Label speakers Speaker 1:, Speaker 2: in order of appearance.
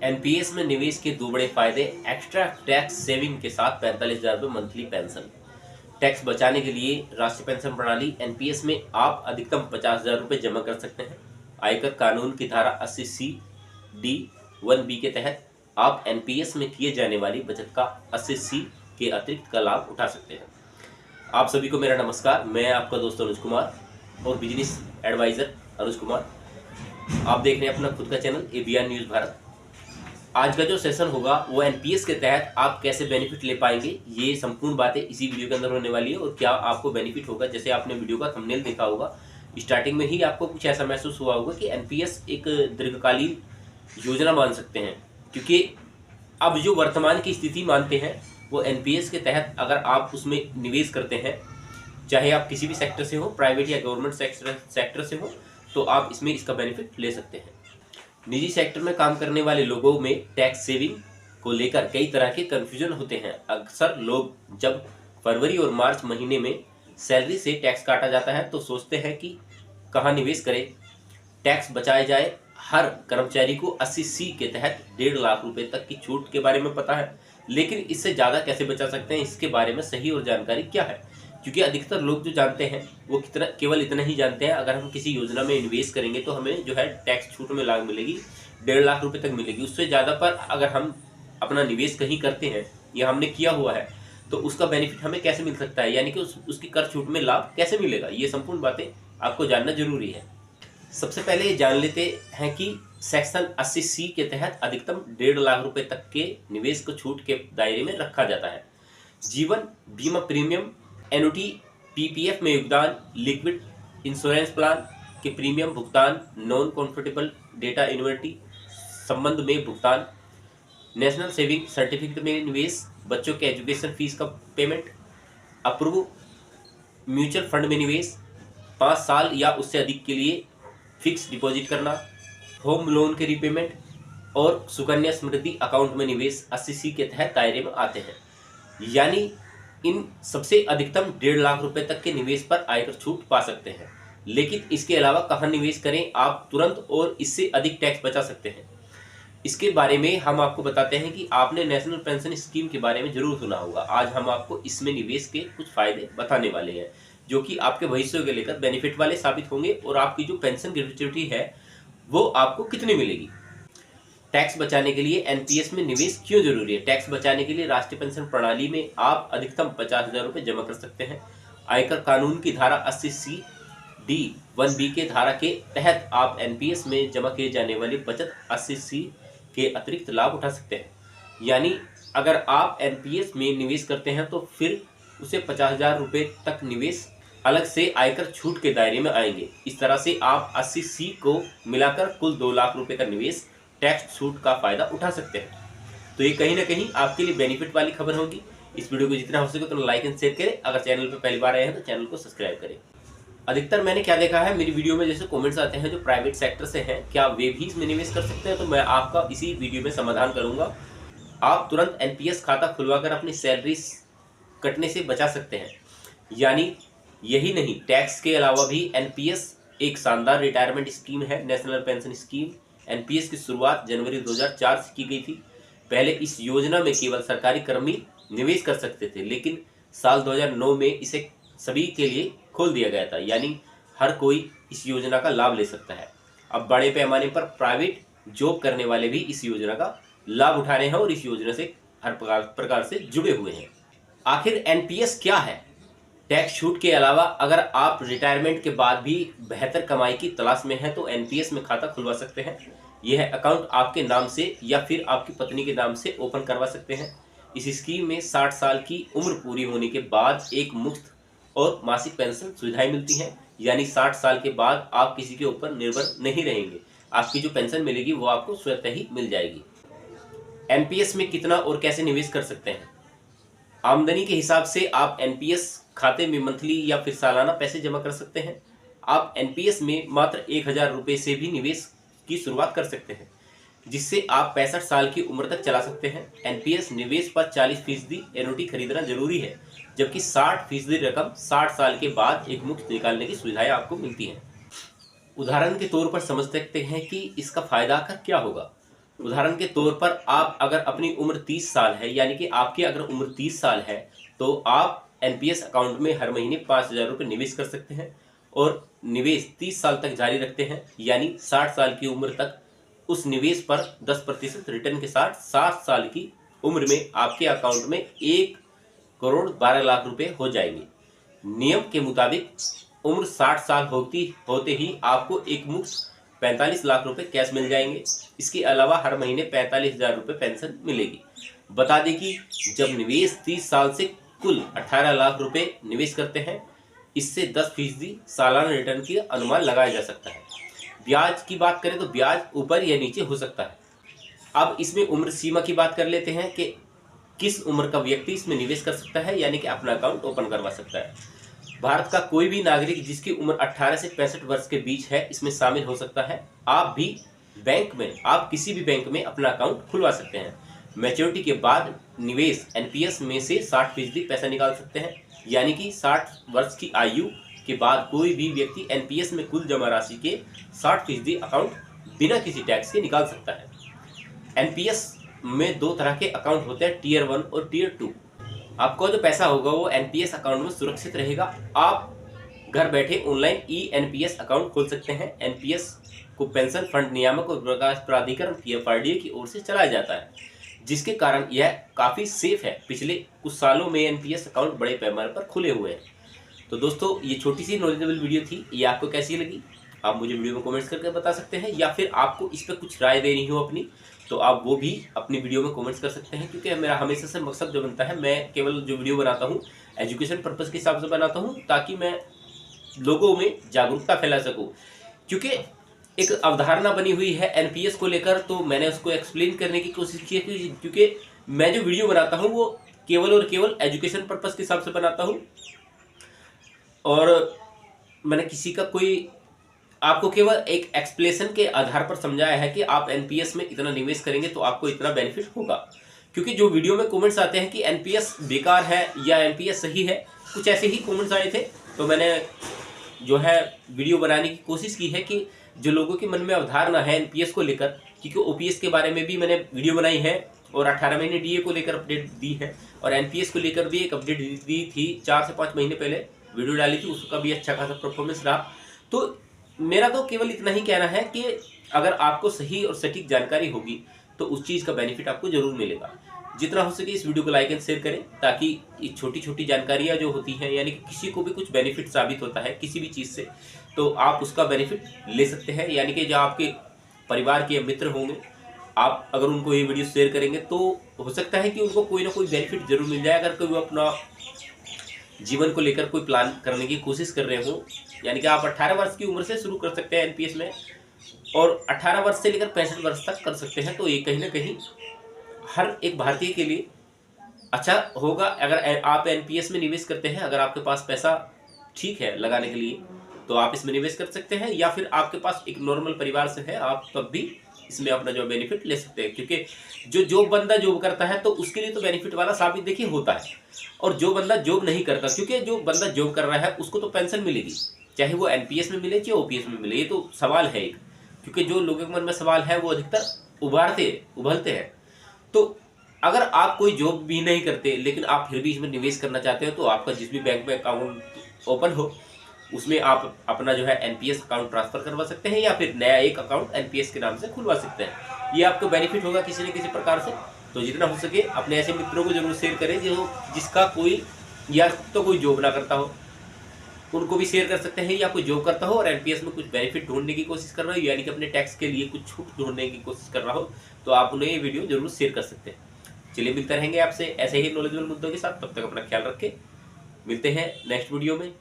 Speaker 1: NPS में निवेश के दो बड़े फायदे। एक्स्ट्रा टैक्स सेविंग के साथ 45,000 रुपये मंथली पेंशन। टैक्स बचाने के लिए राष्ट्रीय पेंशन प्रणाली एनपीएस में आप अधिकतम 50,000 रुपये जमा कर सकते हैं। आयकर कानून की धारा 80C(d)(1)(b) के तहत आप एनपीएस में किए जाने वाली बचत का 80C के अतिरिक्त का लाभ उठा सकते हैं। आप सभी को मेरा नमस्कार। मैं आपका दोस्त अनुज कुमार और बिजनेस एडवाइजर अनुज कुमार। आप देख रहे हैं अपना खुद का चैनल ABR न्यूज़ भारत। आज का जो सेशन होगा वो एनपीएस के तहत आप कैसे बेनिफिट ले पाएंगे, ये संपूर्ण बातें इसी वीडियो के अंदर होने वाली है। और क्या आपको बेनिफिट होगा, जैसे आपने वीडियो का थंबनेल देखा होगा, स्टार्टिंग में ही आपको कुछ ऐसा महसूस हुआ होगा कि एनपीएस एक दीर्घकालीन योजना मान सकते हैं, क्योंकि अब जो वर्तमान की स्थिति मानते हैं वो एनपीएस के तहत अगर आप उसमें निवेश करते हैं, चाहे आप किसी भी सेक्टर से हो, प्राइवेट या गवर्नमेंट सेक्टर से हो, तो आप इसमें इसका बेनिफिट ले सकते हैं। निजी सेक्टर में काम करने वाले लोगों में टैक्स सेविंग को लेकर कई तरह के कन्फ्यूजन होते हैं। अक्सर लोग जब फरवरी और मार्च महीने में सैलरी से टैक्स काटा जाता है तो सोचते हैं कि कहाँ निवेश करें, टैक्स बचाया जाए। हर कर्मचारी को 80C के तहत 1.5 लाख रुपए तक की छूट के बारे में पता है, लेकिन इससे ज़्यादा कैसे बचा सकते हैं, इसके बारे में सही और जानकारी क्या है। क्योंकि अधिकतर लोग जो जानते हैं वो केवल इतना ही जानते हैं, अगर हम किसी योजना में इन्वेस्ट करेंगे तो हमें जो है टैक्स छूट में लाभ मिलेगी, 1.5 लाख रुपए तक मिलेगी। उससे ज़्यादा पर अगर हम अपना निवेश कहीं करते हैं या हमने किया हुआ है तो उसका बेनिफिट हमें कैसे मिल सकता है, यानी कि उसकी कर छूट में लाभ कैसे मिलेगा, ये संपूर्ण बातें आपको जानना जरूरी है। सबसे पहले ये जान लेते हैं कि सेक्शन 80C के तहत अधिकतम 1.5 लाख रुपए तक के निवेश को छूट के दायरे में रखा जाता है। जीवन बीमा प्रीमियम, एनुटी, पीपीएफ में योगदान, लिक्विड इंश्योरेंस प्लान के प्रीमियम भुगतान, नॉन कॉन्वर्टेबल डेटा एन्युटी संबंध में भुगतान, नेशनल सेविंग सर्टिफिकेट में निवेश, बच्चों के एजुकेशन फीस का पेमेंट, अप्रूव म्यूचुअल फंड में निवेश, 5 साल या उससे अधिक के लिए फिक्स डिपॉजिट करना, होम लोन के रिपेमेंट और सुकन्या समृद्धि अकाउंट में निवेश 80C के तहत दायरे में आते हैं। यानी इन सबसे अधिकतम 1.5 लाख रुपए तक के निवेश पर आयकर छूट पा सकते हैं। लेकिन इसके अलावा कहाँ निवेश करें आप तुरंत और इससे अधिक टैक्स बचा सकते हैं, इसके बारे में हम आपको बताते हैं कि आपने नेशनल पेंशन स्कीम के बारे में जरूर सुना होगा। आज हम आपको इसमें निवेश के कुछ फायदे बताने वाले हैं, जो कि आपके भविष्य के लेकर बेनिफिट वाले साबित होंगे और आपकी जो पेंशन ग्रेच्युटी है वो आपको कितनी मिलेगी। टैक्स बचाने के लिए एनपीएस में निवेश क्यों जरूरी है। टैक्स बचाने के लिए राष्ट्रीय पेंशन प्रणाली में आप अधिकतम 50,000 रुपये जमा कर सकते हैं। आयकर कानून की धारा 80C(d)(1)(b) के धारा के तहत आप एनपीएस में जमा किए जाने वाली बचत 80C के अतिरिक्त लाभ उठा सकते हैं। यानी अगर आप एनपीएस में निवेश करते हैं तो फिर उसे 50,000 रुपये तक निवेश अलग से आयकर छूट के दायरे में आएंगे। इस तरह से आप 80C को मिलाकर कुल 2 लाख रुपए का निवेश टैक्स छूट का फायदा उठा सकते हैं। तो ये कहीं ना कहीं आपके लिए बेनिफिट वाली खबर होगी। इस वीडियो को जितना हो सके उतना लाइक एंड शेयर करें। अगर चैनल पर पहली बार आए हैं तो चैनल को सब्सक्राइब करें। अधिकतर मैंने क्या देखा है, मेरी वीडियो में जैसे कमेंट्स आते हैं जो प्राइवेट सेक्टर से हैं, क्या वे भी इसमें निवेश कर सकते हैं, तो मैं आपका इसी वीडियो में समाधान करूंगा। आप तुरंत एनपीएस खाता खुलवाकर अपनी सैलरी कटने से बचा सकते हैं। यानी यही नहीं, टैक्स के अलावा भी एनपीएस एक शानदार रिटायरमेंट स्कीम है। नेशनल पेंशन स्कीम एनपीएस की शुरुआत जनवरी 2004 से की गई थी। पहले इस योजना में केवल सरकारी कर्मी निवेश कर सकते थे, लेकिन साल 2009 में इसे सभी के लिए खोल दिया गया था, यानी हर कोई इस योजना का लाभ ले सकता है। अब बड़े पैमाने पर प्राइवेट जॉब करने वाले भी इस योजना का लाभ उठा रहे हैं और इस योजना से हर प्रकार से जुड़े हुए हैं। आखिर एनपीएस क्या है। टैक्स छूट के अलावा अगर आप रिटायरमेंट के बाद भी बेहतर कमाई की तलाश में हैं तो एनपीएस में खाता खुलवा सकते हैं। यह अकाउंट आपके नाम से या फिर आपकी पत्नी के नाम से ओपन करवा सकते हैं। इस स्कीम में 60 साल की उम्र पूरी होने के बाद एक मुफ्त और मासिक पेंशन सुविधाएं मिलती हैं। यानी 60 साल के बाद आप किसी के ऊपर निर्भर नहीं रहेंगे, आपकी जो पेंशन मिलेगी वो आपको स्वतः ही मिल जाएगी। एनपीएस में कितना और कैसे निवेश कर सकते हैं। आमदनी के हिसाब से आप एनपीएस खाते में मंथली या फिर सालाना पैसे जमा कर सकते हैं। आप एनपीएस में मात्र 1,000 रुपये से भी निवेश की शुरुआत कर सकते हैं, जिससे आप 65 साल की उम्र तक चला सकते हैं। एनपीएस निवेश पर 40% एनुटी खरीदना जरूरी है, जबकि 60% रकम 60 साल के बाद एक मुफ्त निकालने की सुविधाएं आपको मिलती हैं। उदाहरण के तौर पर समझ सकते हैं कि इसका फायदा आखिर क्या होगा। उदाहरण के तौर पर आप अगर अपनी उम्र 30 साल है, यानी कि आपकी अगर उम्र 30 साल है, तो आप एनपीएस अकाउंट में हर महीने 5,000 रुपये निवेश कर सकते हैं और निवेश 30 साल तक जारी रखते हैं, यानी 60 साल की उम्र तक उस निवेश पर 10% रिटर्न के साथ 60 साल की उम्र में आपके अकाउंट में 1,12,00,000 रुपये हो जाएंगे। नियम के मुताबिक उम्र 60 साल होते ही आपको एक मुश्त 45 लाख रुपए कैश मिल जाएंगे। इसके अलावा हर महीने 45,000 रुपये पेंशन मिलेगी। बता दें कि जब निवेश 30 साल से कुल 18 लाख रुपए निवेश करते हैं, इससे 10% सालाना रिटर्न की अनुमान लगाया जा सकता है। ब्याज की बात करें तो ब्याज ऊपर या नीचे हो सकता है। अब इसमें उम्र सीमा की बात कर लेते हैं कि किस उम्र का व्यक्ति इसमें निवेश कर सकता है, यानी कि अपना अकाउंट ओपन करवा सकता है। भारत का कोई भी नागरिक जिसकी उम्र 18 से 65 वर्ष के बीच है इसमें शामिल हो सकता है। आप किसी भी बैंक में अपना अकाउंट खुलवा सकते हैं। मैच्योरिटी के बाद निवेश एनपीएस में से 60% पैसा निकाल सकते हैं, यानी कि 60 वर्ष की आयु के बाद कोई भी व्यक्ति एनपीएस में कुल जमा राशि के 60% अकाउंट बिना किसी टैक्स के निकाल सकता है। एनपीएस में 2 तरह के अकाउंट होते हैं, टियर 1 और टियर 2। आपका जो पैसा होगा वो एनपीएस अकाउंट में सुरक्षित रहेगा। आप घर बैठे ऑनलाइन ई एनपीएस अकाउंट खोल सकते हैं। एनपीएस को पेंशन फंड नियामक और विकास प्राधिकरण पीएफआरडीए की ओर से चलाया जाता है, जिसके कारण यह काफ़ी सेफ है। पिछले कुछ सालों में एनपीएस अकाउंट बड़े पैमाने पर खुले हुए हैं। तो दोस्तों, ये छोटी सी नॉलेजेबल वीडियो थी। ये आपको कैसी लगी आप मुझे वीडियो में कमेंट्स करके बता सकते हैं, या फिर आपको इस पर कुछ राय देनी हो अपनी, तो आप वो भी अपनी वीडियो में कमेंट्स कर सकते हैं। क्योंकि मेरा हमेशा से मकसद जो बनता है, मैं केवल जो वीडियो बनाता हूँ एजुकेशन पर्पज़ के हिसाब से बनाता हूँ, ताकि मैं लोगों में जागरूकता फैला सकूँ। क्योंकि एक अवधारणा बनी हुई है एनपीएस को लेकर, तो मैंने उसको एक्सप्लेन करने की कोशिश की है। क्योंकि मैं जो वीडियो बनाता हूँ वो केवल और केवल एजुकेशन पर्पज़ के हिसाब से बनाता हूँ, और मैंने किसी का कोई आपको केवल एक एक्सप्लेनेशन के आधार पर समझाया है कि आप एनपीएस में इतना निवेश करेंगे तो आपको इतना बेनिफिट होगा। क्योंकि जो वीडियो में कमेंट्स आते हैं कि एनपीएस बेकार है या एनपीएस सही है, कुछ ऐसे ही कमेंट्स आए थे, तो मैंने जो है वीडियो बनाने की कोशिश की है कि जो लोगों के मन में अवधारणा है एनपीएस को लेकर, क्योंकि ओपीएस के बारे में भी मैंने वीडियो बनाई है और 18 महीने डीए को लेकर अपडेट दी है, और एनपीएस को लेकर भी एक अपडेट दी थी 4 से 5 महीने पहले वीडियो डाली थी, उसका भी अच्छा खासा परफॉर्मेंस रहा। तो मेरा तो केवल इतना ही कहना है कि अगर आपको सही और सटीक जानकारी होगी तो उस चीज़ का बेनिफिट आपको जरूर मिलेगा। जितना हो सके इस वीडियो को लाइक एंड शेयर करें, ताकि ये छोटी छोटी जानकारियाँ जो होती हैं, यानी कि किसी को भी कुछ बेनिफिट साबित होता है किसी भी चीज़ से, तो आप उसका बेनिफिट ले सकते हैं। यानी कि जो आपके परिवार के मित्र होंगे, आप अगर उनको ये वीडियो शेयर करेंगे तो हो सकता है कि उनको कोई ना कोई बेनिफिट जरूर मिल जाए। अगर कोई अपना जीवन को लेकर कोई प्लान करने की कोशिश कर रहे हो, यानी कि आप 18 वर्ष की उम्र से शुरू कर सकते हैं एनपीएस में, और 18 वर्ष से लेकर 65 वर्ष तक कर सकते हैं। तो ये कहीं ना कहीं हर एक भारतीय के लिए अच्छा होगा। अगर आप एनपीएस में निवेश करते हैं, अगर आपके पास पैसा ठीक है लगाने के लिए, तो आप इसमें निवेश कर सकते हैं, या फिर आपके पास एक नॉर्मल परिवार से है, आप तब भी इसमें अपना जो बेनिफिट ले सकते हैं। क्योंकि जो बंदा जॉब करता है तो उसके लिए तो बेनिफिट वाला साबित देखिए होता है, और जो बंदा जॉब नहीं करता, क्योंकि जो बंदा जॉब कर रहा है उसको तो पेंशन मिलेगी, चाहे वो एनपीएस में मिले चाहे ओपीएस में मिले। ये तो सवाल है एक, क्योंकि जो लोगों के मन में सवाल है वो अधिकतर उभरते हैं। तो अगर आप कोई जॉब भी नहीं करते लेकिन आप फिर भी इसमें निवेश करना चाहते हो, तो आपका जिस भी बैंक में अकाउंट ओपन हो उसमें आप अपना जो है एनपीएस अकाउंट ट्रांसफर करवा सकते हैं, या फिर नया एक अकाउंट एनपीएस के नाम से खुलवा सकते हैं। ये आपको बेनिफिट होगा किसी न किसी प्रकार से। तो जितना हो सके अपने ऐसे मित्रों को जरूर शेयर करें जिसका कोई या तो कोई जॉब ना करता हो, उनको भी शेयर कर सकते हैं, या कोई जॉब करता हो और एनपीएस में कुछ बेनिफिट ढूंढने की कोशिश कर रहा हो, यानी कि अपने टैक्स के लिए कुछ छूट ढूंढने की कोशिश कर रहा हो, तो आप उन्हें ये वीडियो जरूर शेयर कर सकते हैं। चलिए, मिलते रहेंगे आपसे ऐसे ही नॉलेजेबल मुद्दों के साथ। तब तक अपना ख्याल रखें, मिलते हैं नेक्स्ट वीडियो में।